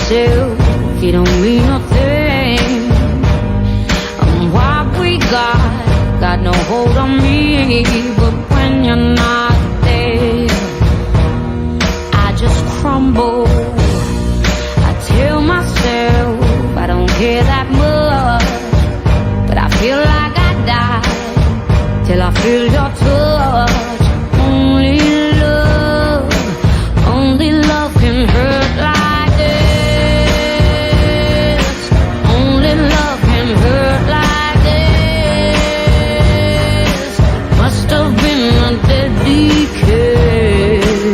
yourself, you don't mean nothing. What we got no hold on me. But when you're not there, I just crumble. I tell myself I don't care that much, but I feel like I die till I feel your touch. Only love can hurt like this. Only love can hurt like this. Must have been a deadly kiss.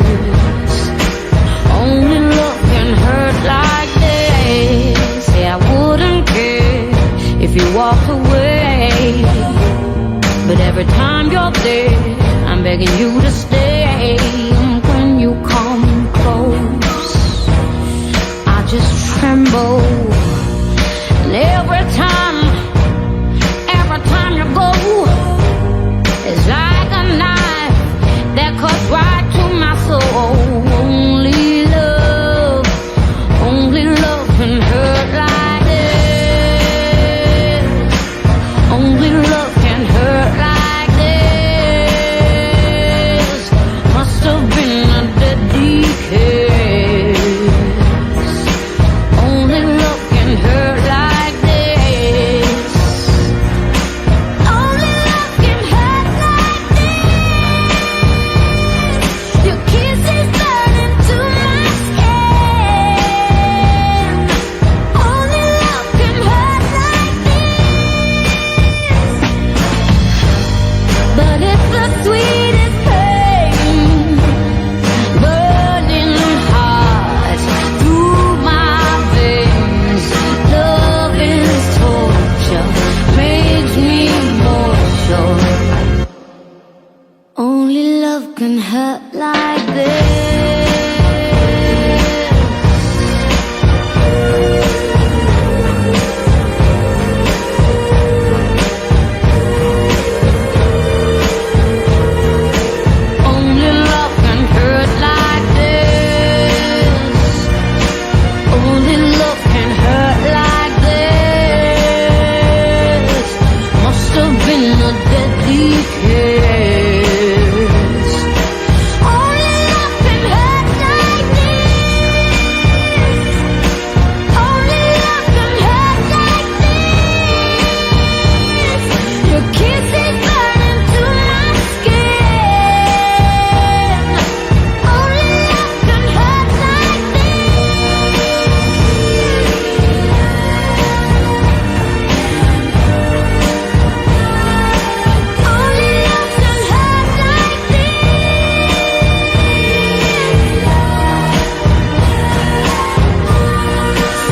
Only love can hurt like this. Say I wouldn't care if you walked away, but every time you're there, I'm begging you to stay. When you come close, I just tremble. And every time you go, it's like a knife that cuts right to my soul. Only love can hurt like this. Only love can hurt like this. Must have been a deadly kiss. Only love can hurt like this. Only love can hurt like this. Your kiss is burning to my skin. Only love can hurt like this. But it's the sweetest pain, burning hot through my veins. Love is torture, makes me more sure. Only love can hurt like this. Only love can hurt like this. Only love can hurt like this. Must have been a deadly kiss. Only love can hurt like this. Only love can hurt like this. Your kiss is burning to my skin. Only love can hurt like Only love can hurt like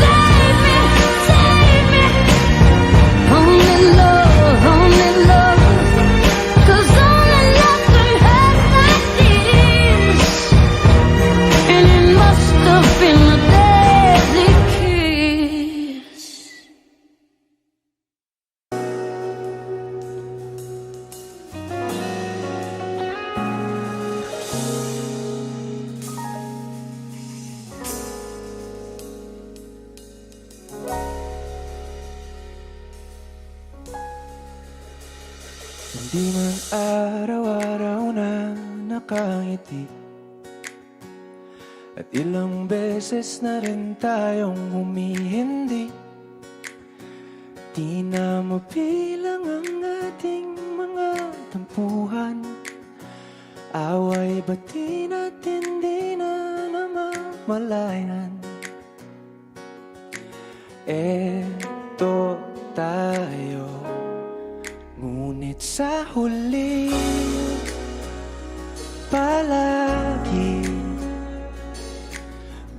Save me, save me. Only love, 'cause only love can hurt like this. And it must have been a deadly kiss. Hindi man araw-araw na nakangiti, at ilang beses na rin tayong humihindi. Di na mabilang ang ating mga tampuhan. Away bati natin di na namamalayan. Eto tayo, ngunit sa huli palagi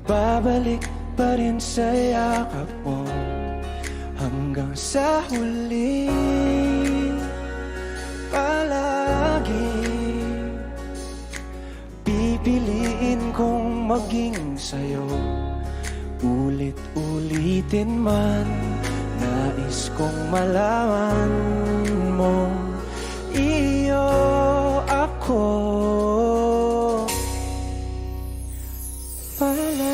babalik pa rin sa yakap mo. Hanggang sa huli palagi pipiliin kong maging sa'yo. Ulit-ulitin man, nais kong malaman mo, iyo ako palagi.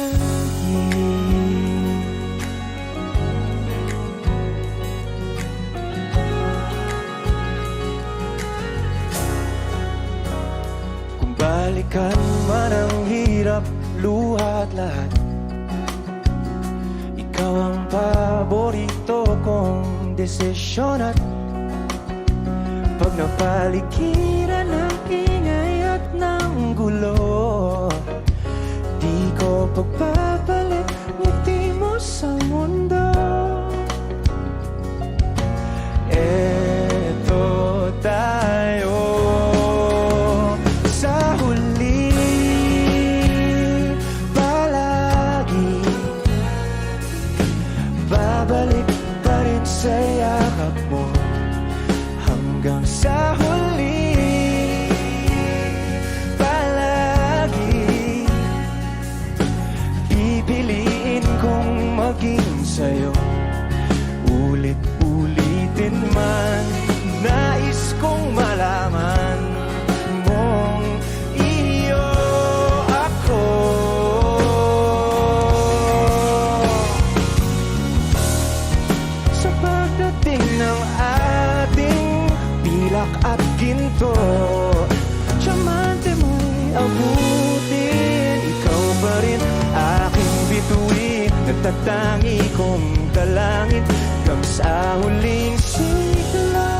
luha at lahat. Ikaw ang paborito kong desisyon at pag napaligiran ng ingay at ng gulo, di ko pagbabalik ngiti mo sa mundo. Eto tayo sa huli, palagi babalik pa rin sa yakap mo. Hanggang sa huli, palagi pipiliin kong maging sa'yo. Ulit-ulitin man, nais kong malaman mong iyo ako. Sa pagdating ng ating pilak at ginto, diamante mo'y abutin. Ikaw pa rin aking bituin, nagtatangi kong dalangin hanggang sa huling sigla.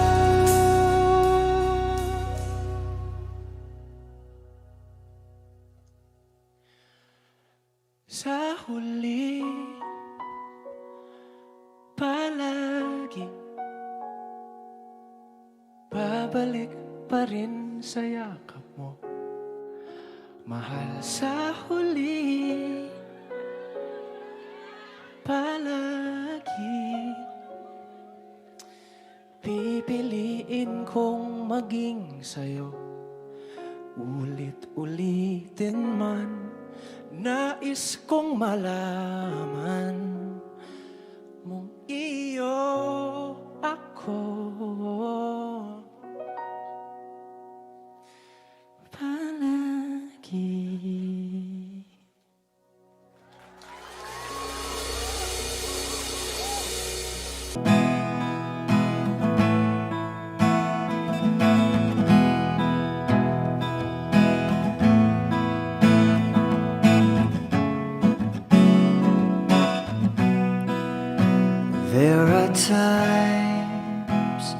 Sa huli, palagi babalik pa rin sa yakap mo, mahal. Sa huli, palagi pipiliin kong maging sa'yo. Ulit-ulitin man, nais kong malaman mong iyo ako. Palagi. There are times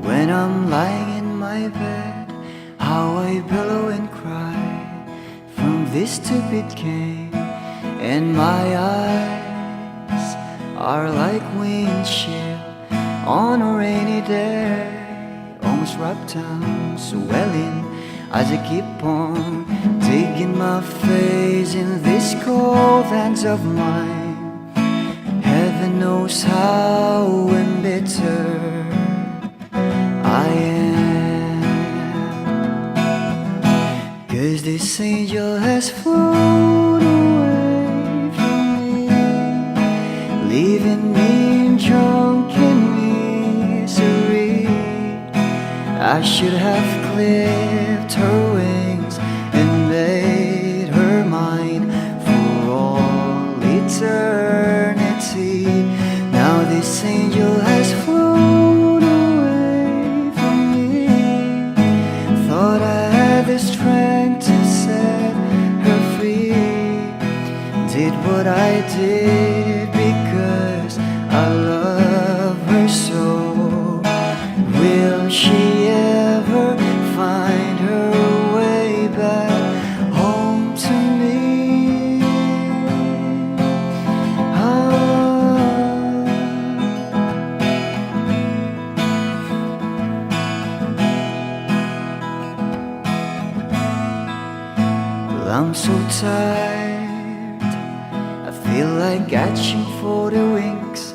when I'm lying in my bed, how I billow and cry from this stupid game, and my eyes are like windshield on a rainy day, almost wrapped down, swelling as I keep on digging my face in these cold hands of mine. Heaven knows how embittered I am, 'cause this angel has flown away from me, leaving me in drunken misery. I should have clipped her wings and made her mine for all eternity. Now this angel has flown away from me. Thought I had the strength to set her free. Did what I did because I love her so. Will she ever find her way back home to me? Well, I'm so tired, I feel like catching for the wings,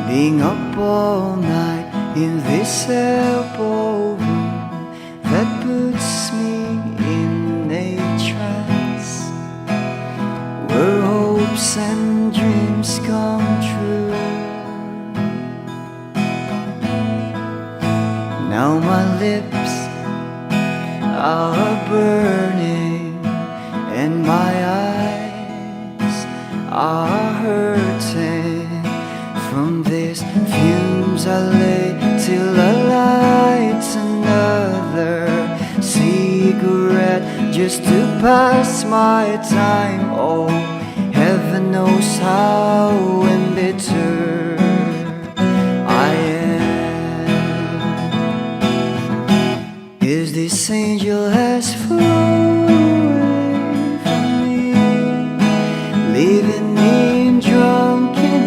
being up all night in this elbow room that puts me in a trance, where hopes and dreams come true. Now my lips are burning and my eyes are hurting from these fumes I lay till I light another cigarette just to past my time. Oh, heaven knows how embittered I am. Is this angel has flown away from me, leaving me drunk in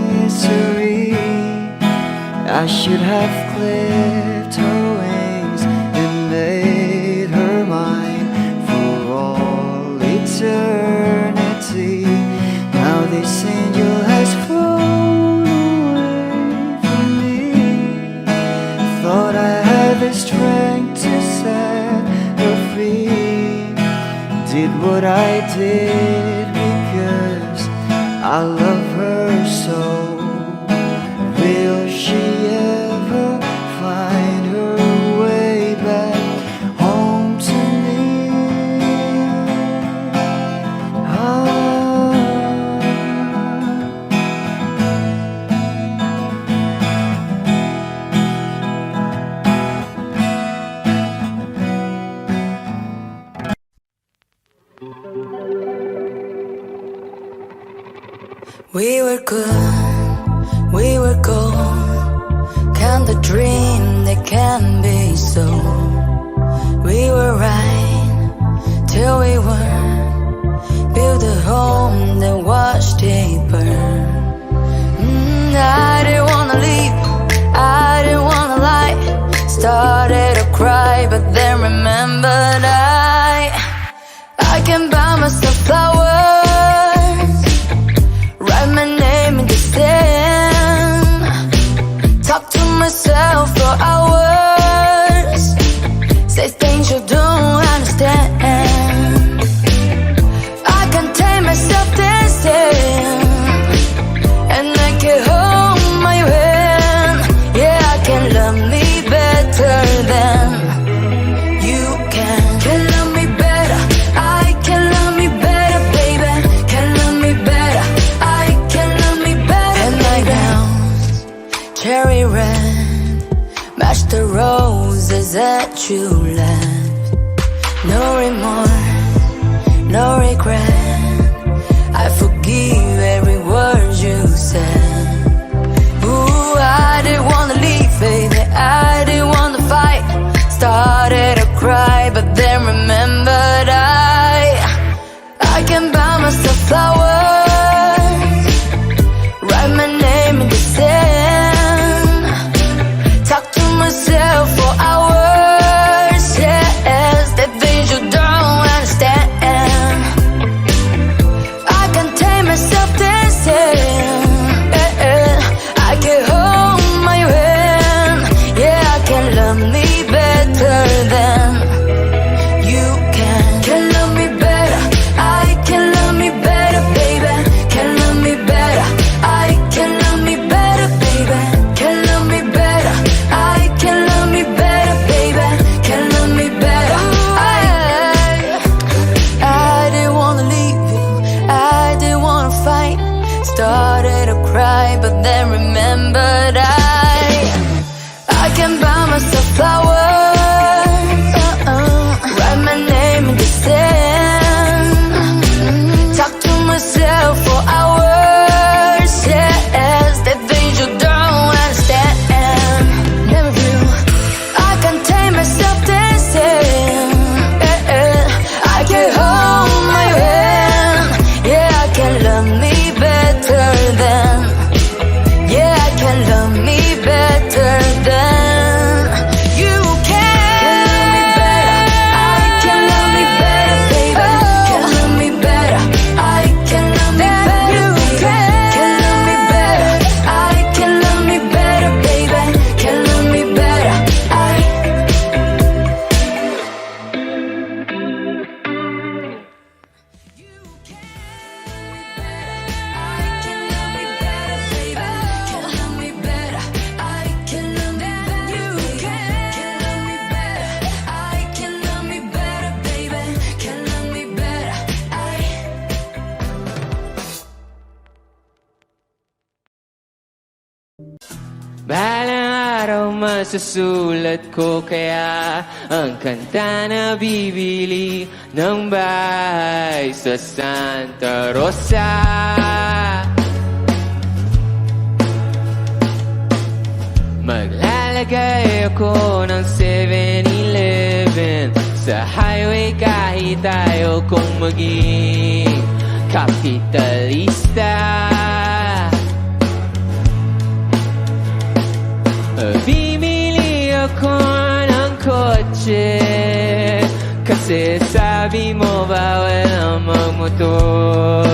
misery? I should have clipped her wings and made her mine for all eternity. Now this angel has flown away from me. Thought I had the strength to set her free. Did what I did because I love her so. Will she ever find her way back home to me? We were good, we were gold. Can the dream that can be so? We were right till we weren't. Build a home that watched it burn. I didn't wanna leave, I didn't wanna lie. Started to cry, but then remembered I can buy myself flowers, write my name in the sand, talk to myself for hours, say things you don't understand. I can take myself dancing and make it hold my hand. Yeah, I can love me better than you can. Can love me better, I can love me better, baby. Can love me better, I can love me better. And my gowns, cherry red, match the roses that you left. No remorse, no regret, I forgive every word you said. Ooh, I didn't wanna leave, baby, I didn't wanna fight. Started to cry, but then remembered I can buy myself flowers, write my name in the sand, talk to myself for hours, yes, the things you don't understand. I can take myself dancing, I can hold my hand. Yeah, I can love me better than you can. Can love me better, I can love me better, baby. Can love me better, I can love me better, baby. Can love me better, I can love me better, baby. Can love me better. I didn't wanna leave you, I didn't wanna fight. Started to cry, but then remembered I can buy myself flowers, write my name in the sand, talk to myself for hours, yes, the things you don't understand. Never knew I can take myself dancing, I can hold my hand. Yeah, I can love me better than, yeah, I can love me better than you can. I can love me better, baby. Can love me better, I can love me better, baby. Can love me better, I can love me better, baby. Can love me better, Battling araw masusulat ko kaya ang kanta na bibili ng bahay sa Santa Rosa. Maglalagay ako ng 7-Eleven sa highway kahit tayo kong maging kapitalista. Bimili ako ng kotse kasi sabi mo bawal ang magmotor.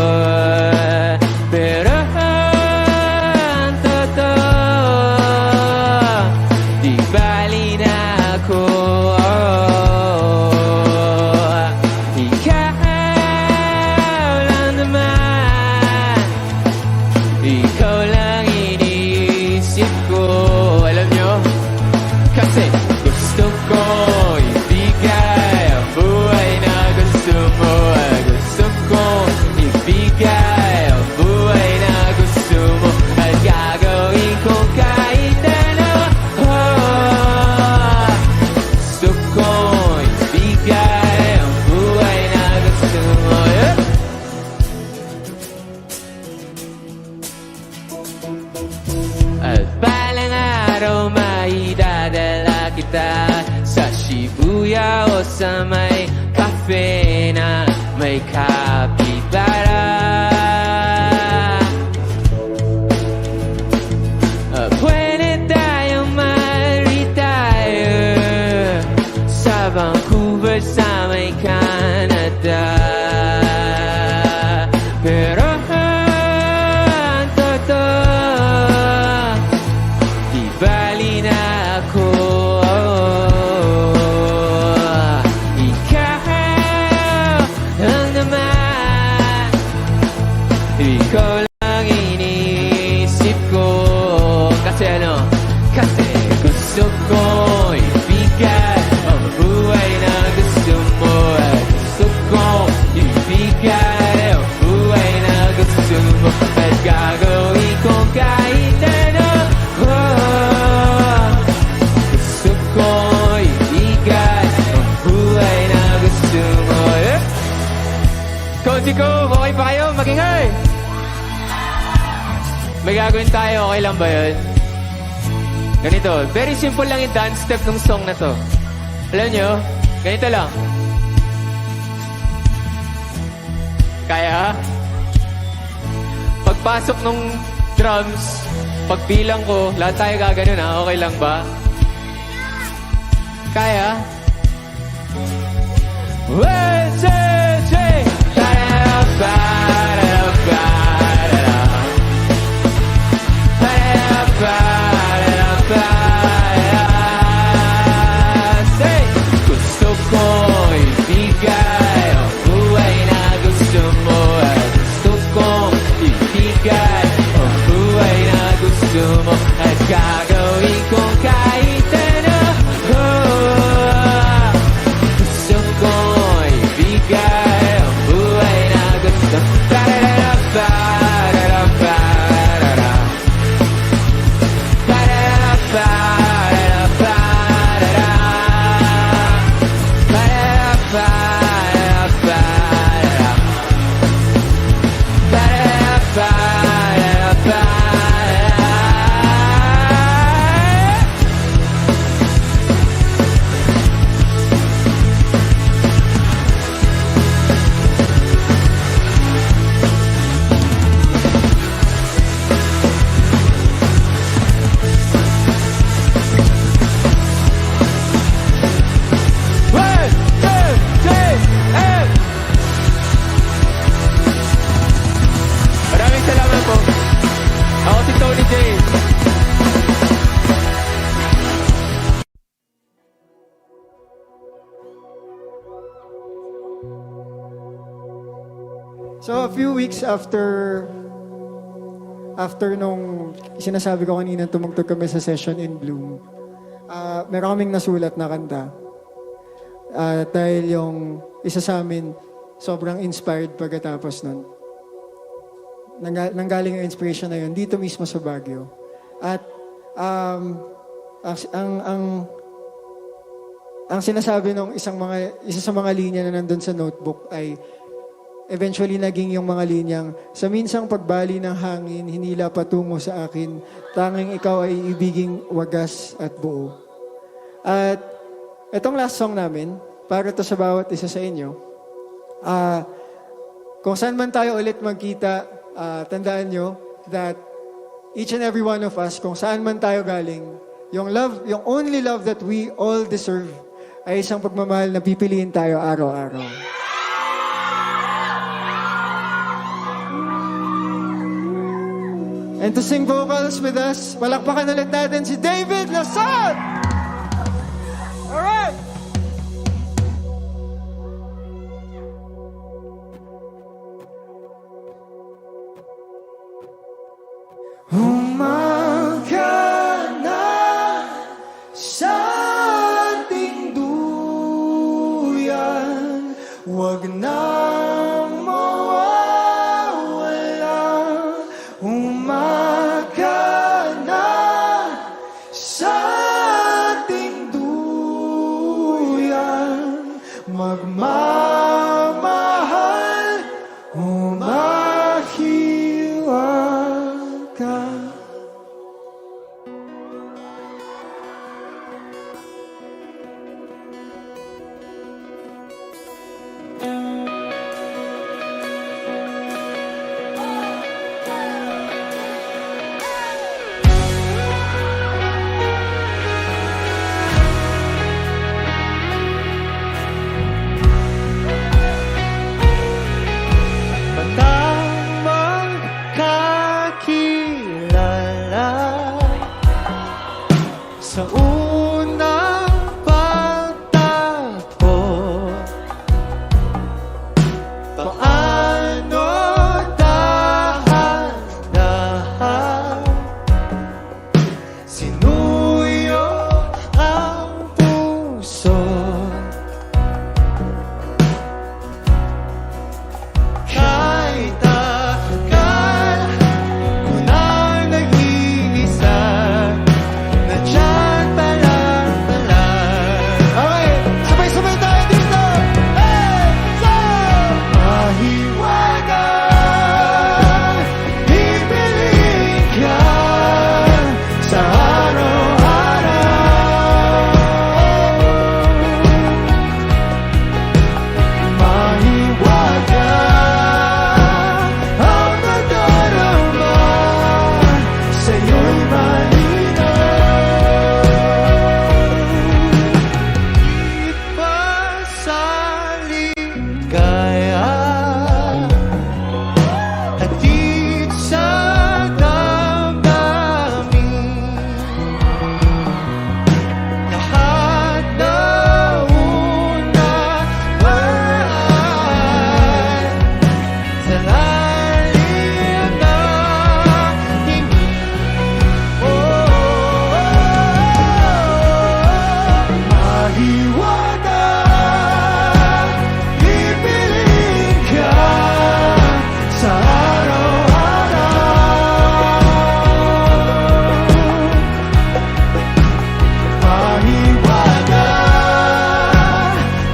Pero ang totoo, di bali na ako. Ikaw lang naman, ikaw lang iniisip ko. Alam nyo, kasi gusto ko ibigay ang buhay na gusto mo. Gusto ko ibigay ang buhay na gusto mo. At gagawin ko kahit ano. Gusto ko ibigay ang buhay na gusto mo. At balang araw maidadala kita sa Shibuya o sa may cafe na may kapitbahay. Pwede tayong ma-retire sa Vancouver sa may Canada. Pero ang totoo, di bali na ako. Ikaw lang naman, ikaw lang iniisip ko. Kasi ano? Kasi gusto ko ibigay ang buhay na gusto mo. At gusto ko ibigay ang buhay na gusto mo. At gagawin ko kahit ano. Gusto ko ibigay ang buhay na gusto mo. Konti ko, okay pa kayo? Magingay! May gagawin tayo, okay lang ba yun? Ganito, very simple lang yung dance step ng song na to. Alam nyo, ganito lang. Kaya? Pagpasok ng drums, pagbilang ko, lahat tayo gaganon ha, okay lang ba? Kaya? 1, 2, 3! Gusto ko ibigay ang buhay na gusto mo. Gusto ko ibigay ang buhay na gusto mo. At gagawin ko kahit ano. Gusto ko ibigay ang buhay na gusto mo. Maraming salamat po. Ako si Tony J. So a few weeks after nung sinasabi ko kanina tumugtog kami sa session in Bloom, meron kaming nasulat na kanta. Dahil yung isa sa amin sobrang inspired pagkatapos nun. Nanggaling yung inspiration na yun dito mismo sa Baguio. At ang sinasabi ng isa sa mga linya na nandun sa notebook ay eventually naging yung mga linyang, sa minsang pagbali ng hangin, hinila patungo sa akin, tanging ikaw ay ibiging wagas at buo. At itong last song namin, para to sa bawat isa sa inyo, kung saan man tayo ulit magkita, tandaan nyo that each and every one of us, kung saan man tayo galing, yung only love that we all deserve ay isang pagmamahal na pipiliin tayo araw-araw. And to sing vocals with us, palakpakan ulit natin si David Lasad! Alright! Umaga na sa ating duyan, wag nang mawawala. Umaga na sa ating duyan, magmamahal, umahiwag ka. Matang magkakilala sa unang pagtagpo. Paano dahan-dahan sinuyo ang puso. Kahit akal ko na nag-iisa, nandiyan palang okay, sabay-sabay tayo dito! Hey! So! Mahiwagang ipiling ka sa araw-araw. Mahiwagang ang nadarama sa'yo'y malinaw. Higit pa sa ligaya, hatid sa damdamin, lahat na unawaan sa lalim ng himig. Mahiwagang ipiling ka sa araw-araw. Mahiwagang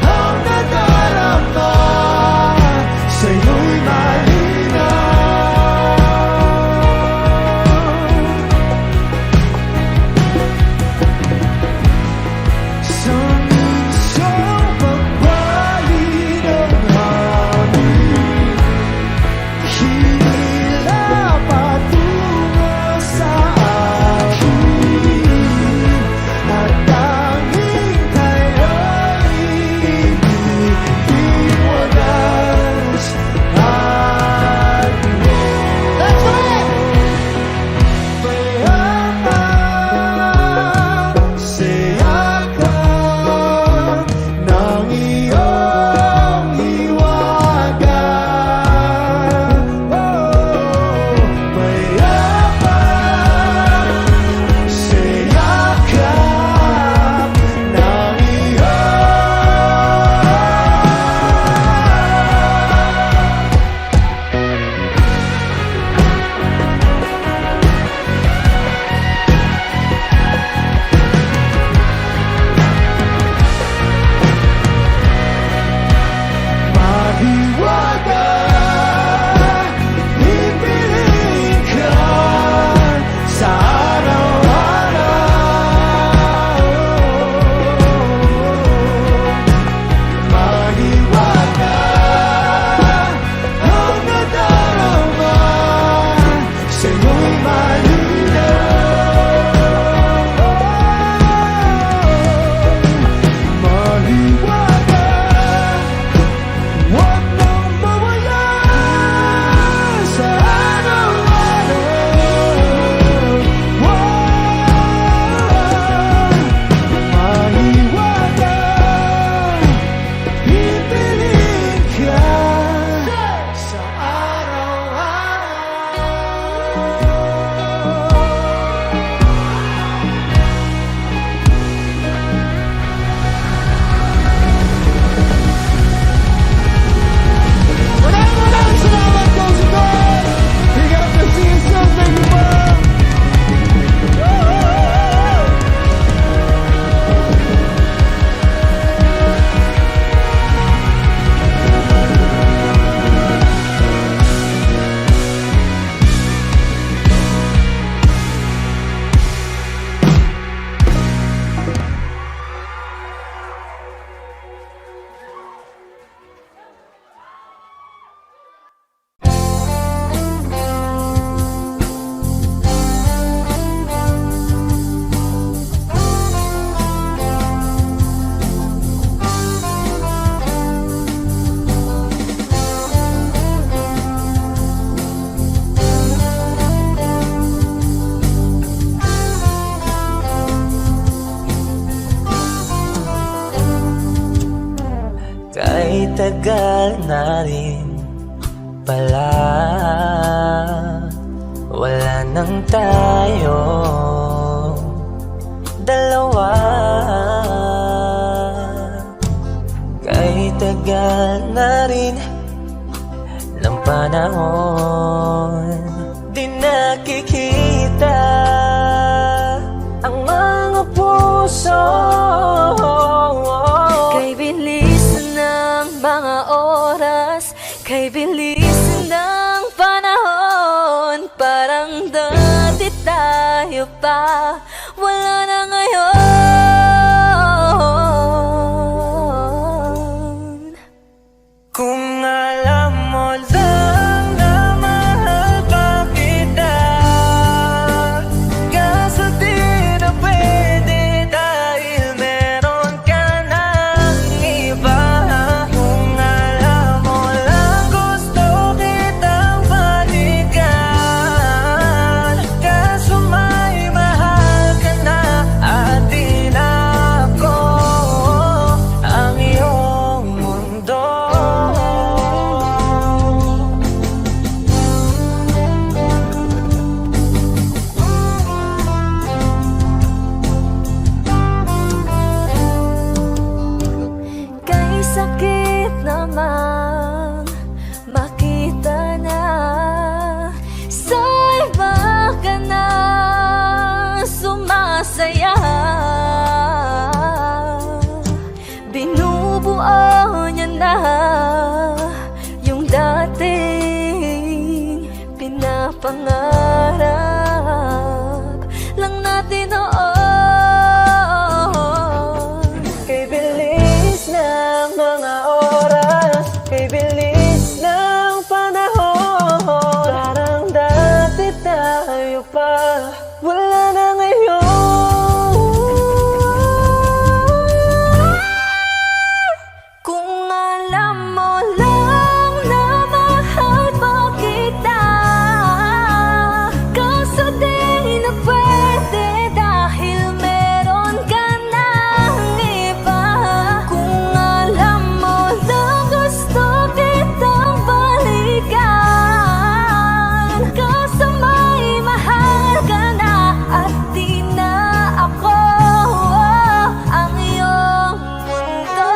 ang nadarama sa'yo'y malinaw. tagal na rin pala, wala nang tayo dalawa. Kay tagal na rin ng panahon, di nakikita ang mga puso. Kay bilis ng mga oras, kay bilis ng panahon, parang dati tayo pa, wala na ngayon. Kung alam mo lang na mahal pa kita, kaso di na pwede dahil meron ka ng iba. Kung alam mo lang gusto kitang balikan, kaso may mahal ka na at di na ako ang iyong mundo. Kay sakit namang makita na sa iba ka na sumasaya. Binubuo niya na yung dating pinapangarap lang natin noon. Kay bilis ng mga oras, kay bilis ng panahon, parang dati tayo pa, wala na ngayon. Kung alam mo lang na mahal pa kita, kaso di na pwede dahil meron ka ng iba. Kung alam mo lang gusto kitang balikan, kaso may mahal ka na at di na ako ang iyong mundo.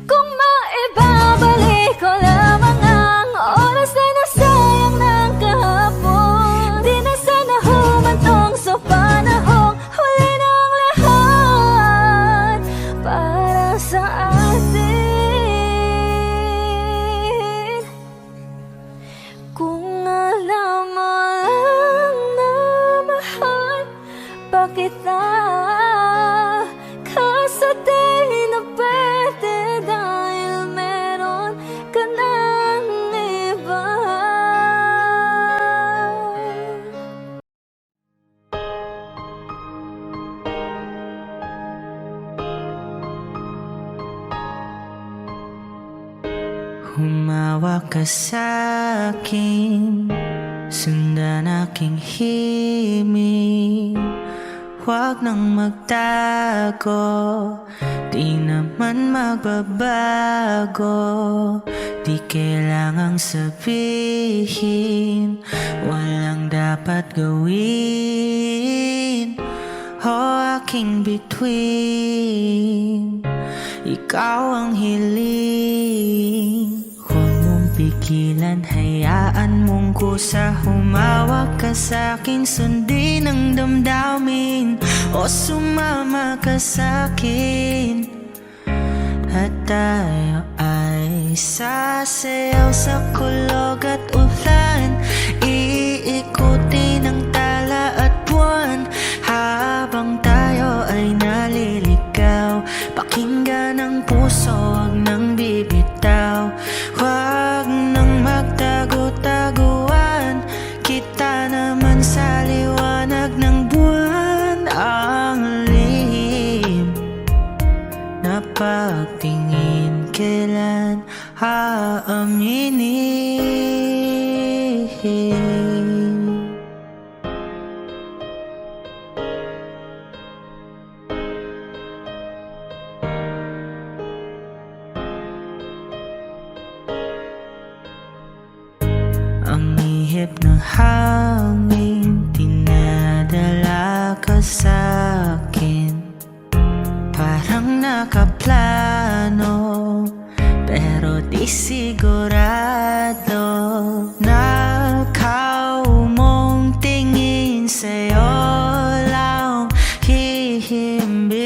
Kung maibabalik ko lamang ang oras na nasayang ng kahapon, di na sana humantong sa panahong huli ng lahat para sa atin. Kung alam mo lang na mahal pa kita, kaso di na pwede dahil meron ka ng iba. Humawa ka sa'kin, sundan aking himig. Huwag nang magtago, di naman magbabago. Di kailangang sabihin, walang dapat gawin o aking bituin. Ikaw ang hiling, huwag mong pigilan, hayaan mong kusa. Humawak ka sa'kin, sundin ang damdamin, o sumama ka sa'kin. At tayo ay sasayaw sa kulog at ulan, iikutin ang tala at buwan, habang tayo ay naliligaw. Pakinggan ang puso, huwag nang bibitaw. Huwag nang magtago-taguan, kita naman sa liwanag ng buwan. Ang lihim na pagtingin, kailan aaminin? sa'yo lang hihimbing.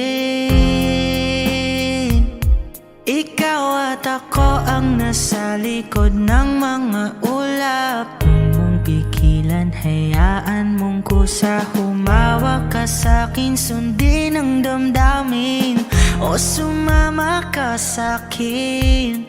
Ikaw at ako ang nasa likod ng mga ulap. Huwag mong pigilan, hayaan mong kusa. Humawak ka sa'kin, sundin ang damdamin, o sumama ka sa'kin.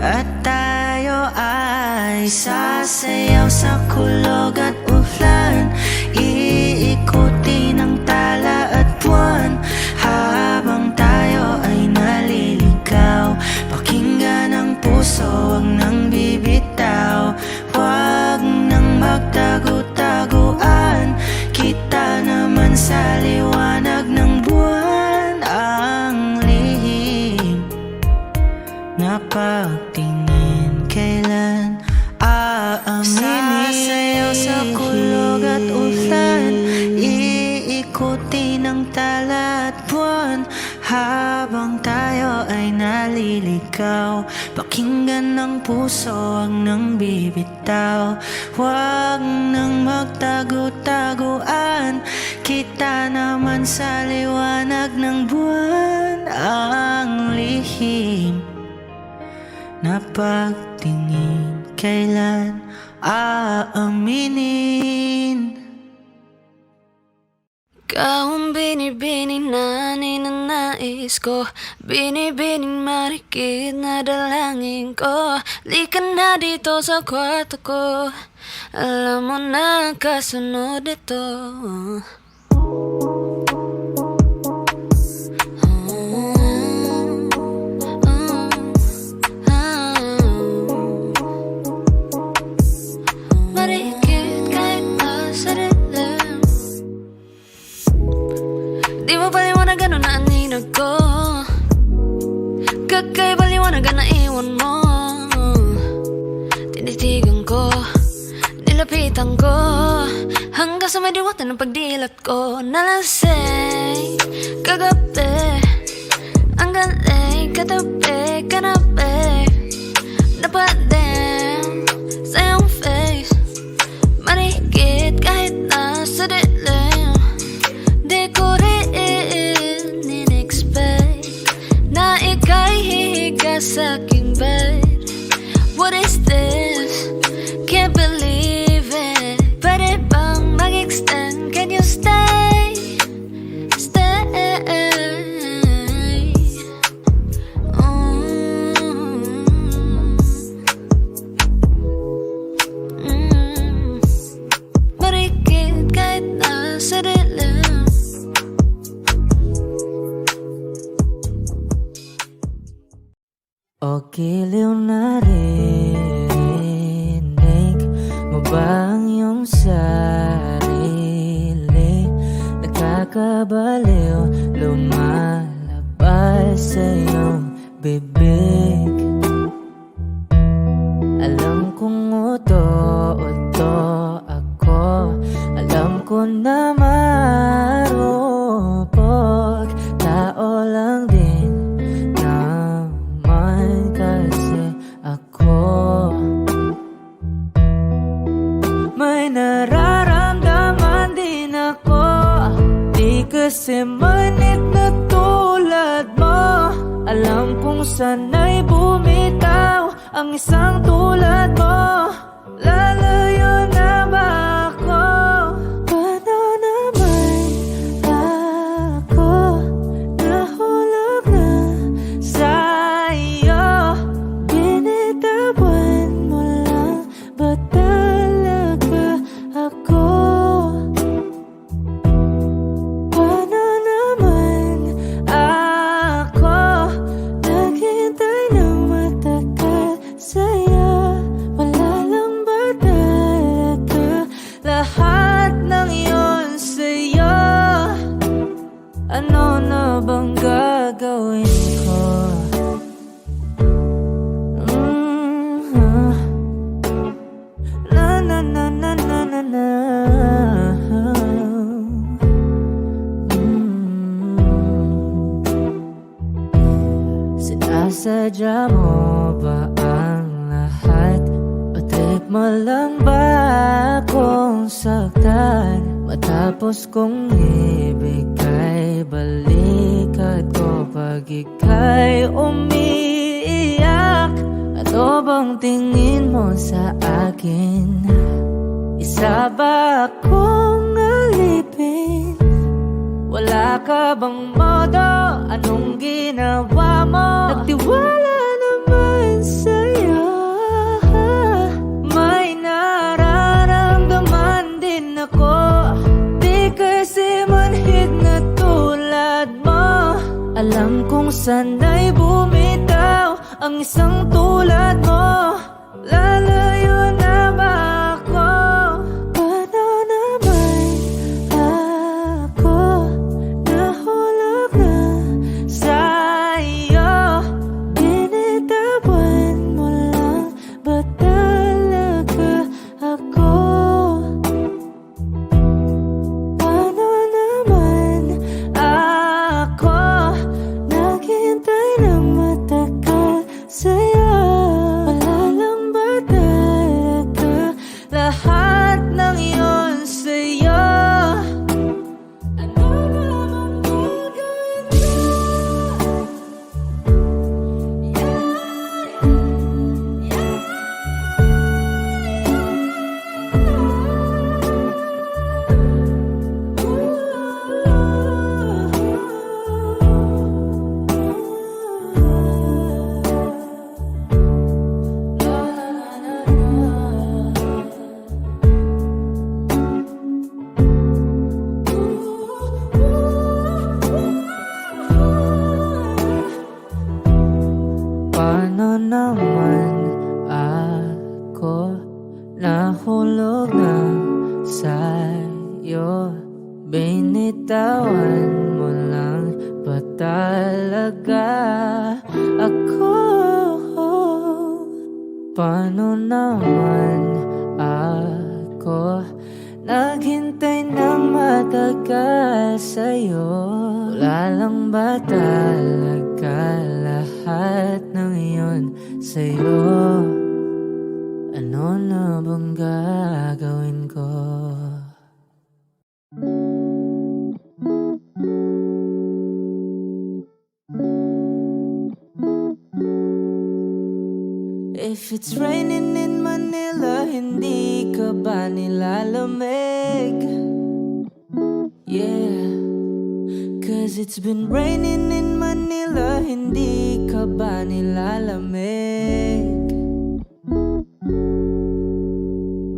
At tayo ay sasayaw sa kulog at ulan, iikutin ang tala at buwan, habang tayo ay naliligaw. Pakinggan ang puso, huwag nang bibitaw. Huwag nang magtago-taguan, kita naman sa liwanag ng buwan. Ang lihim na pagtingin, kailan aaminin? Sasayaw sa kulog at ulan, iikutin ang tala at buwan, habang tayo ay naliligaw. Pakinggan ng puso, huwag nang bibitaw. Huwag nang magtago-taguan, kita naman sa liwanag ng buwan. Ang lihim na pagtingin, kailan aaminin? Ikaw ang binibining na ninanais ko, binibining marikit na dalangin ko. Di ka na dito sa kwarto ko, alam mo na kasunod ito. Marikit kahit nasa dilim, di mo paliwanag ano na aninag ko. Kakaiba liwanag na iwan mo. Tinitigan ko, nilapitan ko, hanggang sa may diwata ng pagdilat ko. Nalasing kagabi, ang galing katabi, kanabi, napadin sa iyong face. Marikit kahit nasa dilim, di ko rin in-expect na ika'y hihiga sa'king bed. What is this? Can't believe it. Pwede bang mag-extend? Can you stay? Stay. Marikit kahit nasa dilim. O giliw na rinig mo ba ang iyong sarili? Nakakabaliw, lumalabas sa iyong bibig. Alam kong uto-uto ako, alam ko na marupok, tao lang din naman kasi ako. May nararamdaman din ako, di kasi manit na tulad mo. Alam kong sana'y bumitaw ang isang tulad mo. Lalayo na ba ako? Paano naman ako nahulog na sa'yo? Binitawan mo lang ba talaga ako? Paano naman ako naghintay ng matagal sa'yo? Wala lang ba talaga lahat ng iyon sa'yo? Ano na bang gagawin ko? Na na na na na na na. Sinasadya mo ba ang lahat? O trip mo lang ba akong saktan? Matapos kong ibigay, balikat ko pag ika'y umiiyak. Ano bang tingin mo sa akin? Isa ba akong alipin? Wala ka bang modo? Anong ginawa mo? Nagtiwala naman sa'yo. May nararamdaman din ako. Di kasi manhid na tulad mo. Alam kong sana'y bumitaw ang isang tulad mo. Lalayo na ba ako? Paano naman ako nahulog na sa'yo? Binitawan mo lang ba talaga ako? Paano naman ako naghintay ng matagal sa'yo? Wala lang ba talaga lahat ng iyon sa'yo? Ano naman gagawin ko? Paano naman ako nahulog na sa'yo? Binitawan mo lang ba talaga ako? Paano naman ako naghintay ng matagal sa'yo? Wala lang ba talaga lahat ng iyon sa'yo? Ano na bang gagawin ko? If it's raining in Manila, hindi ka ba nilalamig? Yeah, cause it's been raining in Manila, hindi ka ba nilalamig?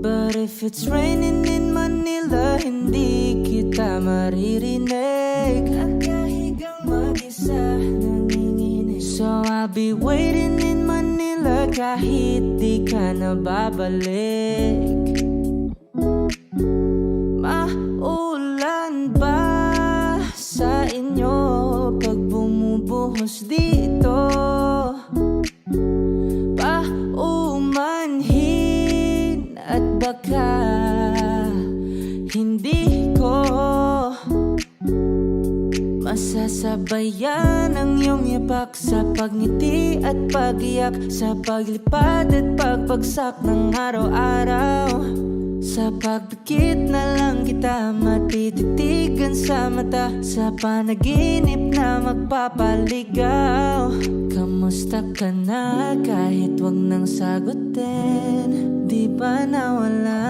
But if it's raining in Manila, hindi kita maririnig. Nakahigang mag-isa, nanginginig. So I'll be waiting in Manila kahit di ka na babalik. Maulan ba sa inyo pag bumubuhos dito? Paumanhin at baka hindi ko masasabayan ang iyong yapak sa pagngiti at pagiyak, sa paglipad at pagbagsak ng araw-araw. Sa pagpikit na lang kita matititigan sa mata, sa panaginip na magpapaligaw. Kamusta ka na kahit wag nang sagutin? Di ba nawala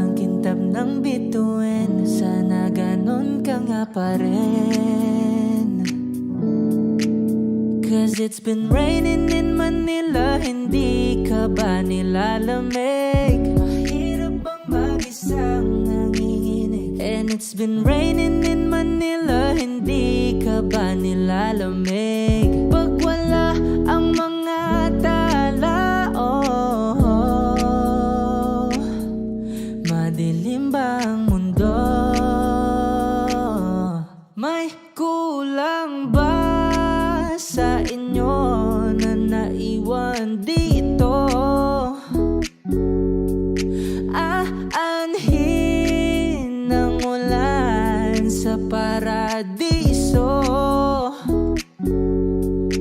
ang kintab ng bituin? Sana ganon ka nga pa rin. Cause it's been raining in Manila, hindi ka ba nilalamig? Mahirap bang mag-isang nanginginig? And it's been raining in Manila, hindi ka ba nilalamig? Pag wala ang mga tala, madilim ba ang mundo? May kulang ba sa inyo na naiwan dito? Aanhin ng ulan sa paradiso.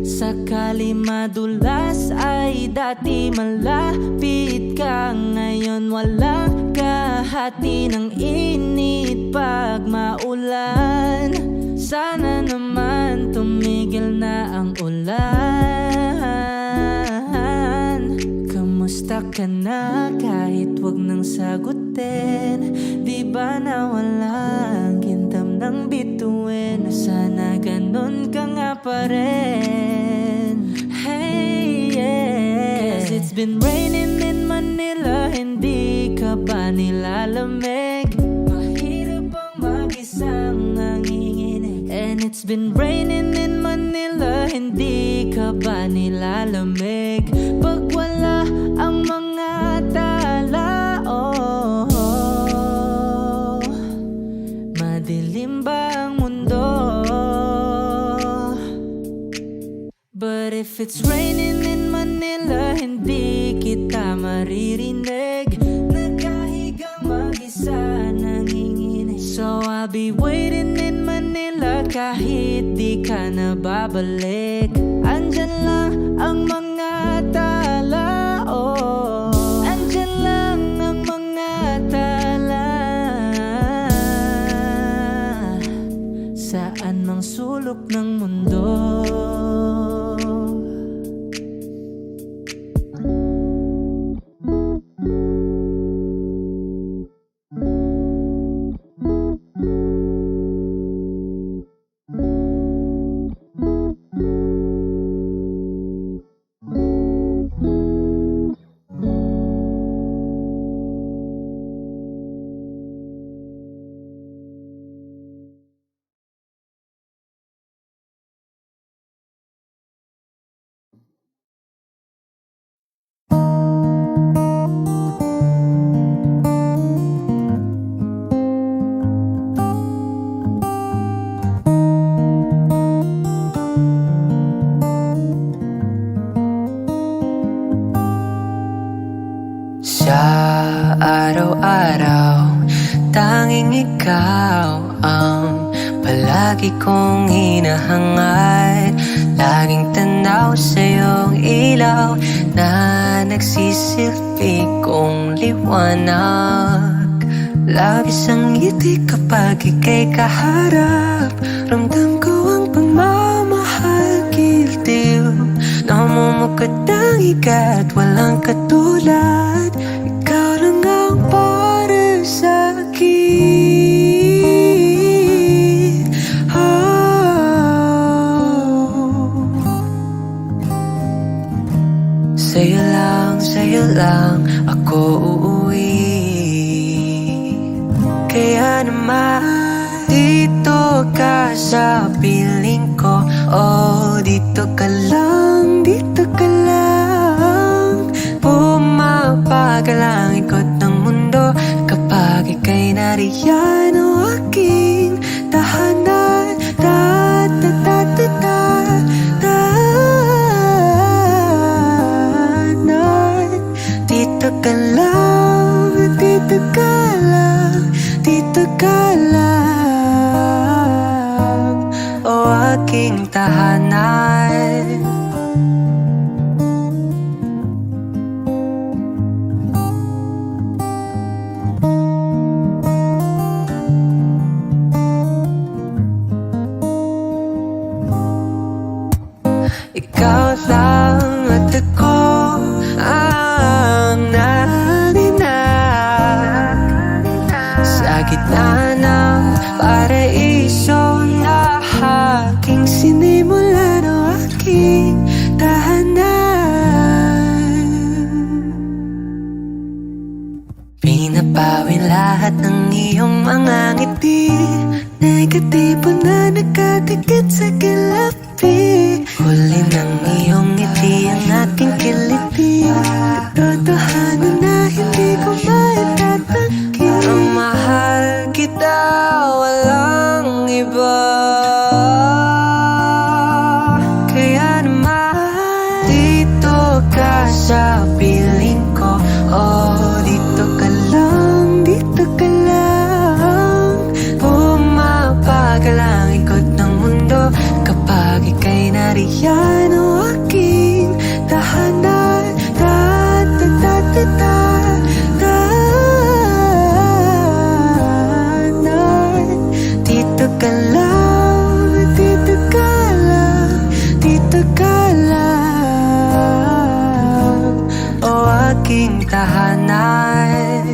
Sakali madulas ay dati malapit ka, ngayon walang kahati ng init pa. kapag maulan. Sana naman tumigil na ang ulan. Kamusta ka na kahit wag nang sagutin? Di ba nawalang kintam ng bituin? Sana ganon ka nga pa rin. Hey, yeah. Cause it's been raining in Manila, hindi ka ba nilalamig? Mahirap ang mag-isang nanginginig. And it's been raining in Manila, hindi ka ba nilalamig? Pag wala ang mga tala, oh, madilim ba ang mundo? But if it's raining in Manila, hindi kita maririnig. Nagkahigang mag-isa, nanginginig. So I'll be waiting in Manila kahit di ka na babalik. Andyan lang ang mga tala, oh, andyan lang ang mga tala. Saan mang sulok ng mundo. Sa araw-araw, tanging ikaw ang palagi kong hinahangad. Laging tanaw sa iyong ilaw na nagsisilbi kong liwanag. Labis ang ngiti kapag ika'y kaharap. Ramdam ko ang pagmamahal, gildiw. Namumukad ang ikat, walang katulad. Ikaw lang ang para sa'kin. Oh. Sa'yo lang ako uuwi. Kaya naman dito ka sa piling ko. Oh, dito ka lang, dito ka lang. Pumapagal ang ikot ng mundo kapag ika'y nariyan. O aking tahanan, dito ka lang, dito ka lang, dito ka lang. O aking tahanan. Ikaw lang at ako ang naninag sa gitna ng paraiso na aking sinimulan. O aking tahanan. Pinapawin lahat ng iyong mga ngiti, negatibo na nakatikit sa kilapi. Huli ng iyong ngiti ang aking kiliti. Katotohanan na hindi ko maitatanggi. Ang mahal kita, walang iba. Kaya naman dito ka sa piling ko. Oh, dito ka lang, dito ka lang. Pumapagal ang ikot ng mundo kapag ika'y nariyan. O aking tahanan, ka lang, dito ka lang, dito ka lang, o aking tahanan.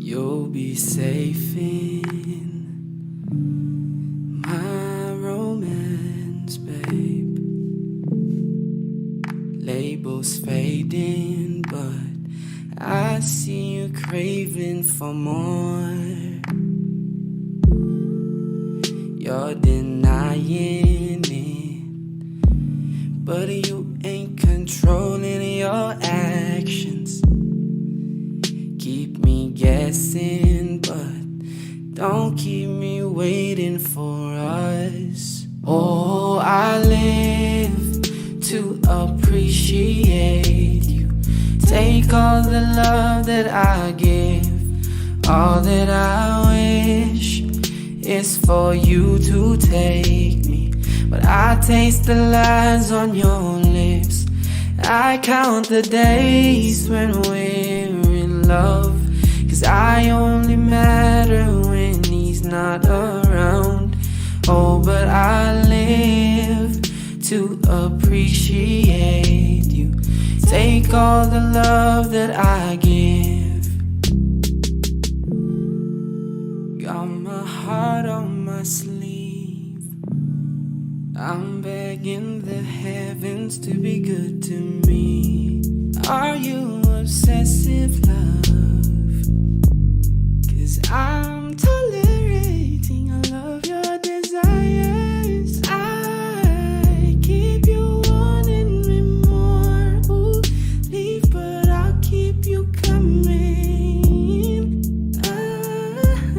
You'll be safe in my romance, babe. Labels fading, but I see you craving for more. You're denying it, but you ain't controlling your actions. Keep me guessing, but don't keep me waiting for us. Oh, I live to appreciate you. Take all the love that I give, all that I wish is for you to take me. But I taste the lies on your lips. I count the days when we're in love, 'cause I only matter when he's not around. Oh, but I live to appreciate you. Take all the love that I give. Got my heart on my sleeve. I'm begging the heavens to be good to me. Are you obsessive, love? 'Cause I'm tolerating all of your desires. I keep you wanting me more. Ooh, leave, but I'll keep you coming.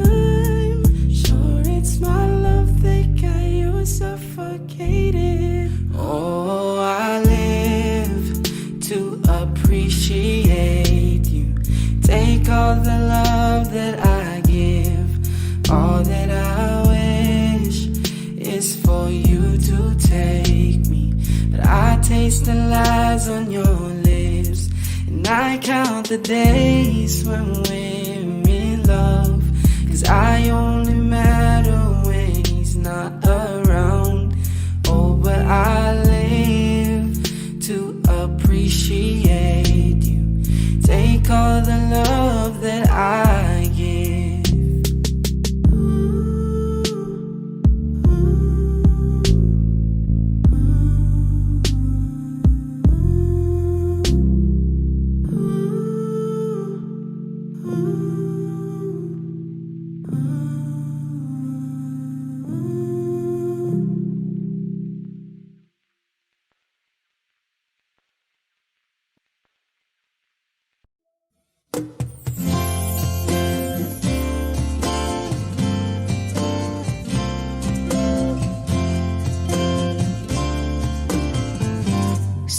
I'm sure it's my love that got you suffocated. Oh, I live to appreciate you. Take all the love that I give, all that I wish is for you to take me. But I taste the lies on your lips, and I count the days when we're in love, 'cause I only matter when he's not around. Oh, but I live to appreciate you. Take all the love that I give.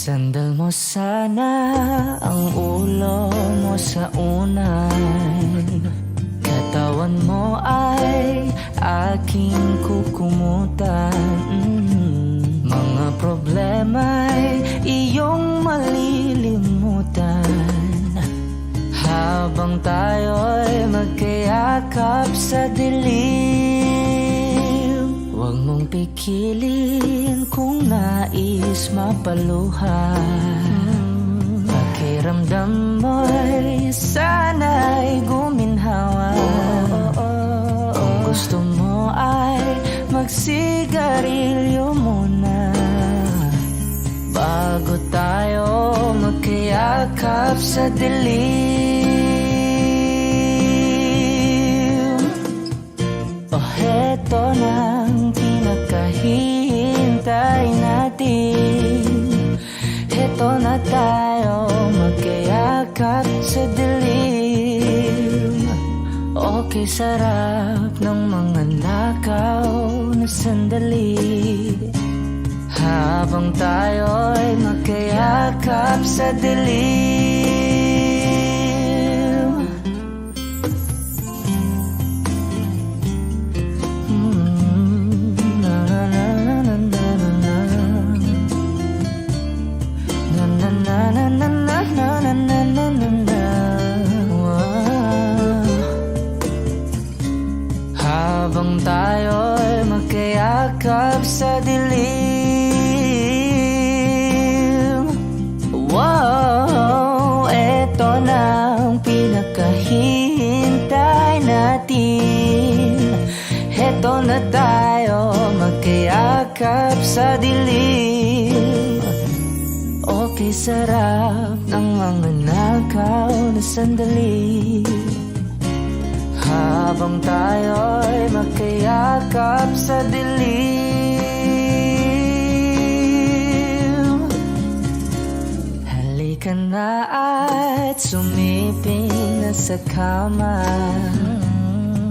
Sandal mo sana ang ulo mo sa unan. Katawan mo ay aking kukumutan. Mga problema'y iyong malilimutan habang tayo'y magkayakap sa dilim. Huwag mong pikilin kung nais mapaluhan. Pakiramdam mo'y sana'y guminhawa. Kung gusto mo ay magsigarilyo muna bago tayo magkayakap sa dilim. O heto nang pinakahihintay natin. Heto na tayo magkayakap sa dilim. O Okay, sarap ng mga nakaw na sandali habang tayo'y magkayakap sa dilim. Na na na na na na na na na na na na na na na na. Habang tayo'y magkayakap sa dilim. Wow, eto na ang pinakahihintay natin. Eto na tayo magkayakap sa dilim. Okay, sarap ng mga nakaw na sandali habang tayo'y magkayakap sa dilim. Halika na at sumiping na sa kama.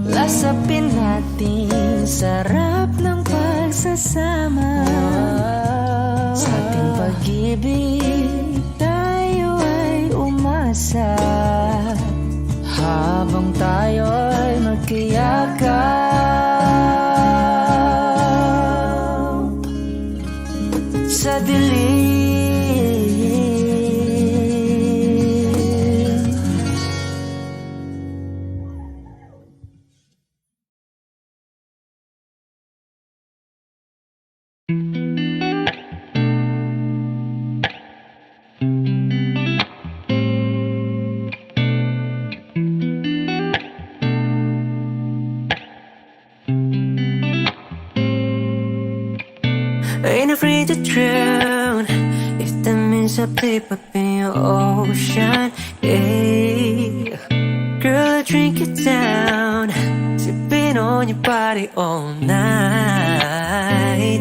Lasapin natin sarap ng pagsasama. Sa ating pag-ibig tayo ay umasa habang tayo'y magkayakap sa dilim. Ain't afraid to drown if that means I flip up in your ocean. Yeah, girl, I drink it down, sipping on your body all night.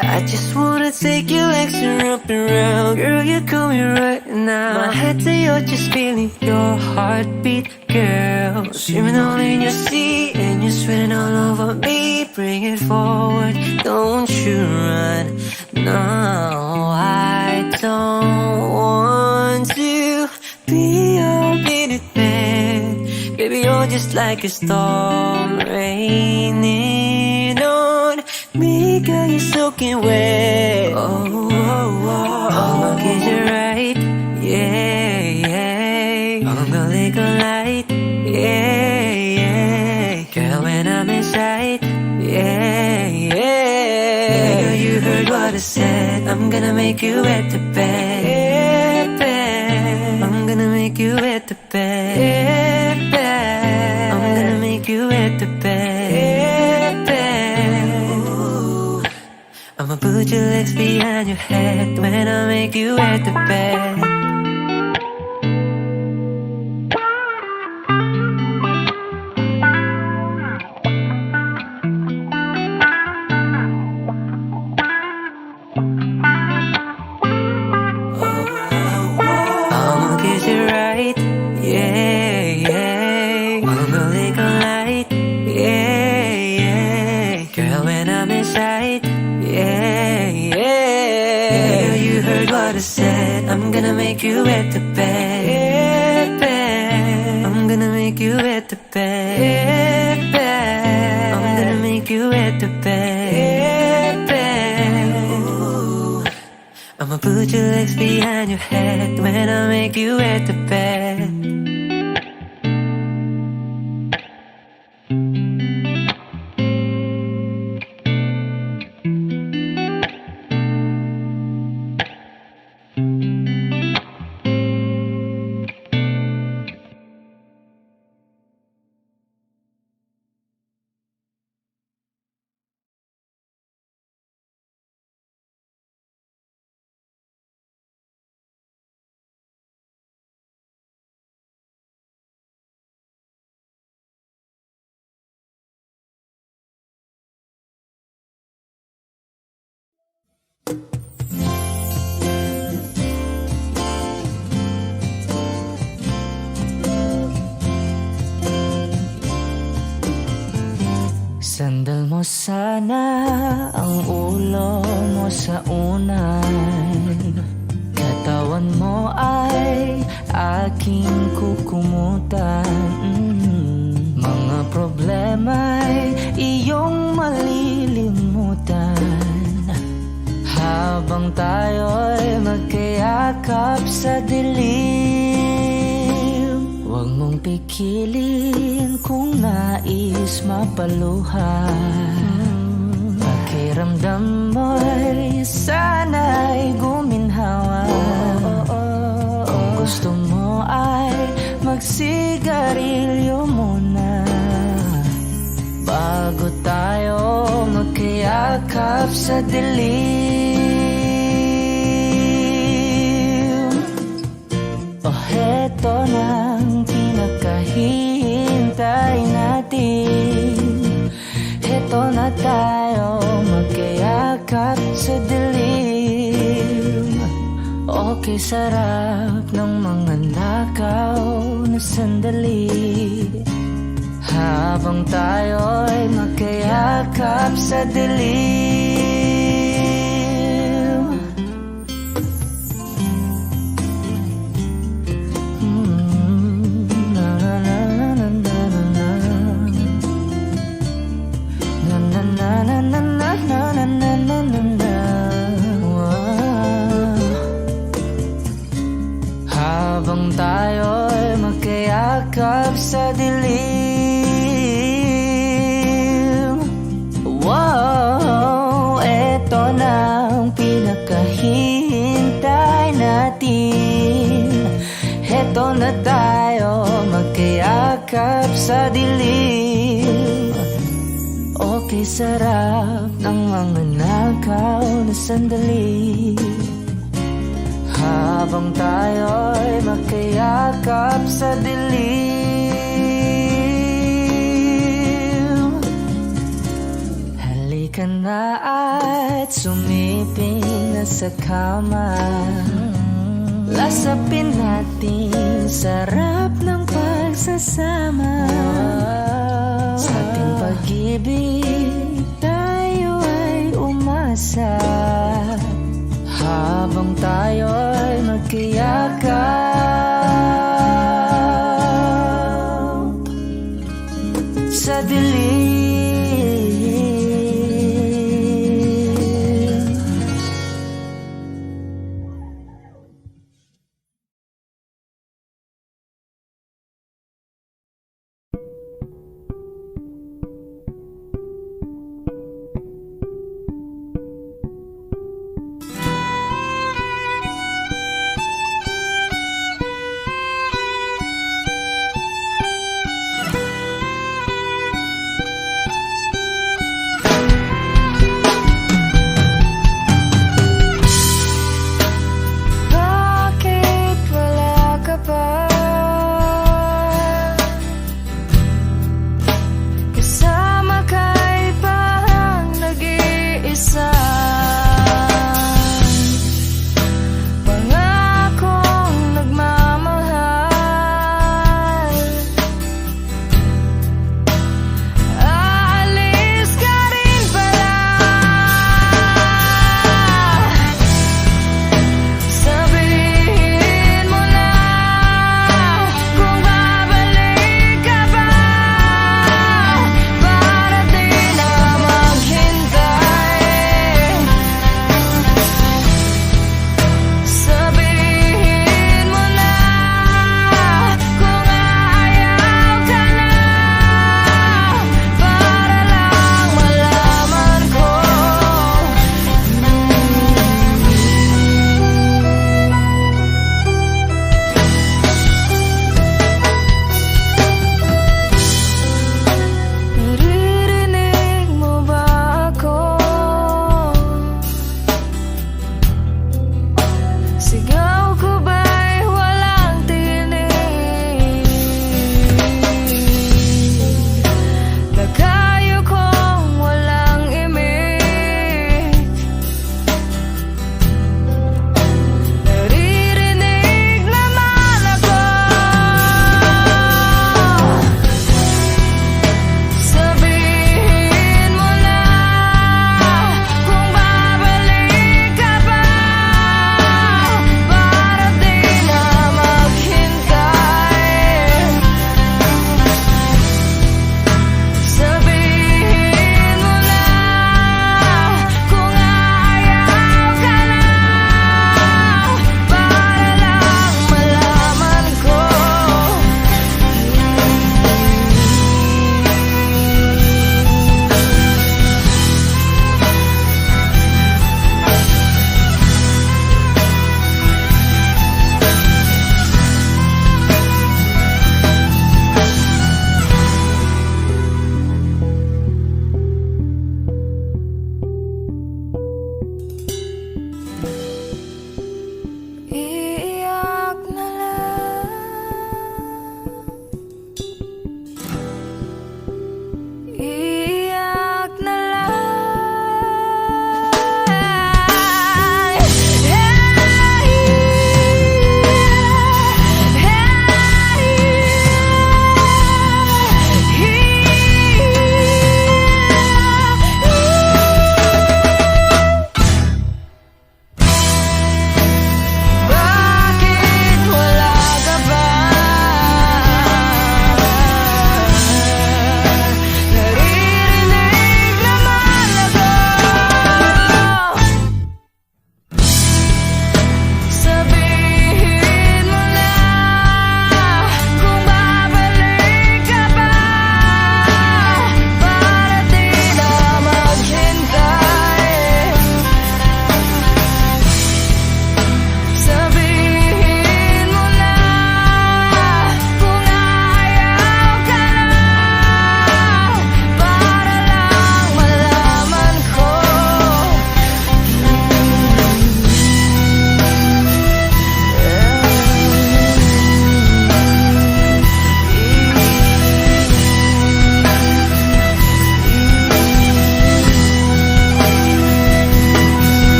I just wanna take your legs and wrap around. Girl, you're coming right now. My head to you're just feeling your heartbeat, girl. Swimming all in your sea and you're sweating all over me. Bring it forward, don't you run. No, I don't want to be your minute man. Baby, you're just like a storm raining on me, girl, you're soaking wet. Oh, oh, oh, I'ma kiss you right, yeah, yeah. I'm gonna lick a light, yeah, yeah. Girl, when I'm inside, yeah, yeah. Girl, you heard what I said. I'm gonna make you wet the bed, yeah, bed. I'm gonna make you wet the bed, yeah, bed. I'm gonna make you wet the bed, yeah, bed. I'ma put your legs behind your head when I make you wet the bed. I'ma kiss you right, yeah, yeah. I'ma lick a light, yeah, yeah. Girl, when I'm inside, yeah, yeah. Girl, you heard what I said. I'm gonna make you wet the bed, yeah, bed. I'm gonna make you wet the bed, yeah, bed. I'm gonna make you wet the bed, yeah, bed. I'ma put your legs behind your head when I make you wet the bed. Isandal mo sana ang ulo mo sa unan, katawan mo ay aking kukumutan. Mga problema'y iyong malilimutan habang tayo'y magkayakap sa dilim. Huwag mong pikilin kung nais mapaluhan. Pakiramdam mo'y sana'y guminhawa. Kung gusto mo ay magsigarilyo muna bago tayo magkayakap sa dilim. O heto nang pinakahihintay natin. Heto na tayo magkayakap sa dilim. Okay, sarap ng mga nakaw na sandali habang tayo'y magkayakap sa dilim. Na na na na na na na na na na na na na na na na. Habang tayo'y magkayakap sa dilim. Wow, eto na ang pinakahihintay natin. Eto na tayo magkayakap sa dilim. Okay, sarap ng mga nakaw na sandali habang tayo'y magkayakap sa dilim. Halika na at sumiping na sa kama. Lasapin natin sarap ng pagsasama. Sa ating pag-ibig tayo ay umasa habang tayo'y magkayakap sa dilim.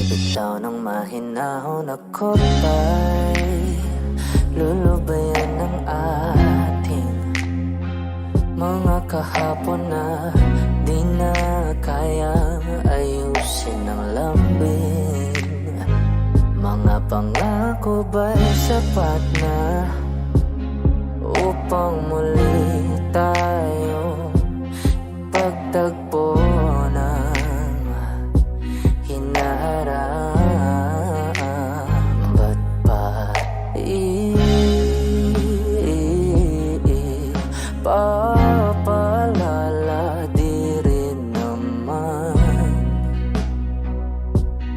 Bitaw ng mahinahon ako ba'y lulubayan ng ating mga kahapon na di na kayang ayusin ng lambing. Mga pangako ba'y sapat na upang muli tayo pagtagpo ng hinaharap? Ba't pa papalala? Di rin naman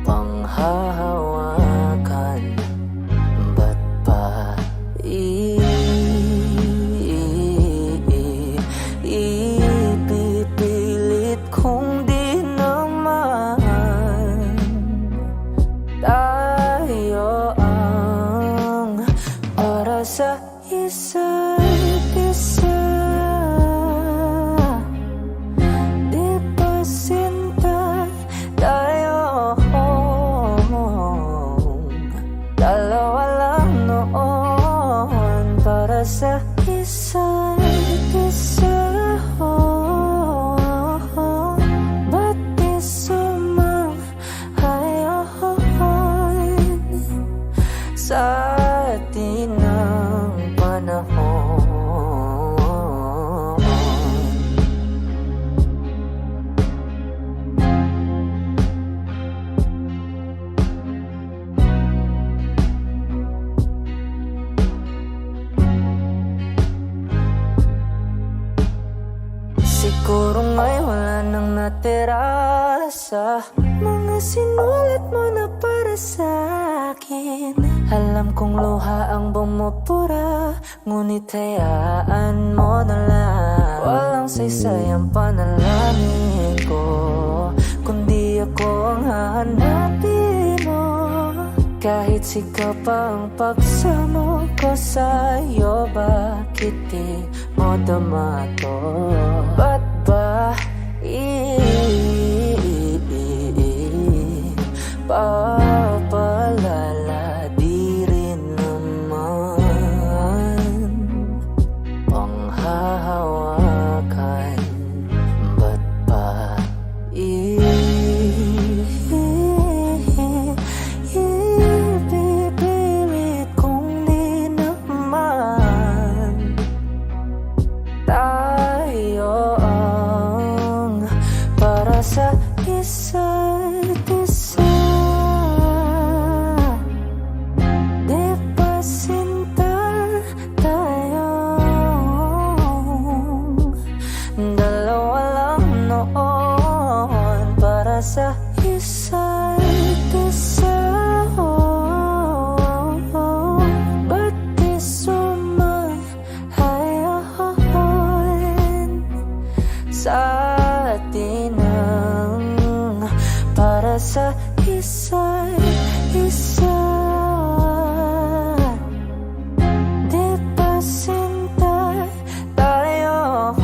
panghahawakan. Ba't pa ipipilit kung di naman tayo ang para sa isa't isa? Di ba sinta tayo? Dalawa lang noon para sa isa't isa. Ba't di sumang-ayon sa atin ang panahon? Siguro ngay wala nang natira sa mga sinulat mo na para sa akin. Alam kong luha ang bumupura, ngunit hayaan mo na lang. Walang saysay ang panalangin ko, kundi ako ang hahanapin mo. Kahit sigaw pa ang pagsamo ko sa'yo, bakit di mo damato? Ba't ba papalala? Di rin naman panghahawakan. Ba't ba ipipilit kung di naman tayo ang para sa isa't isa? Di ba sinta tayo? Dalawa lang noon para sa isa't isa. Ba't di sumang-ayon sa atin ang para sa isa't isa? Di ba sinta tayo?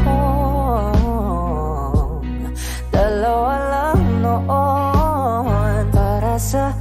Dalawa lang noon para sa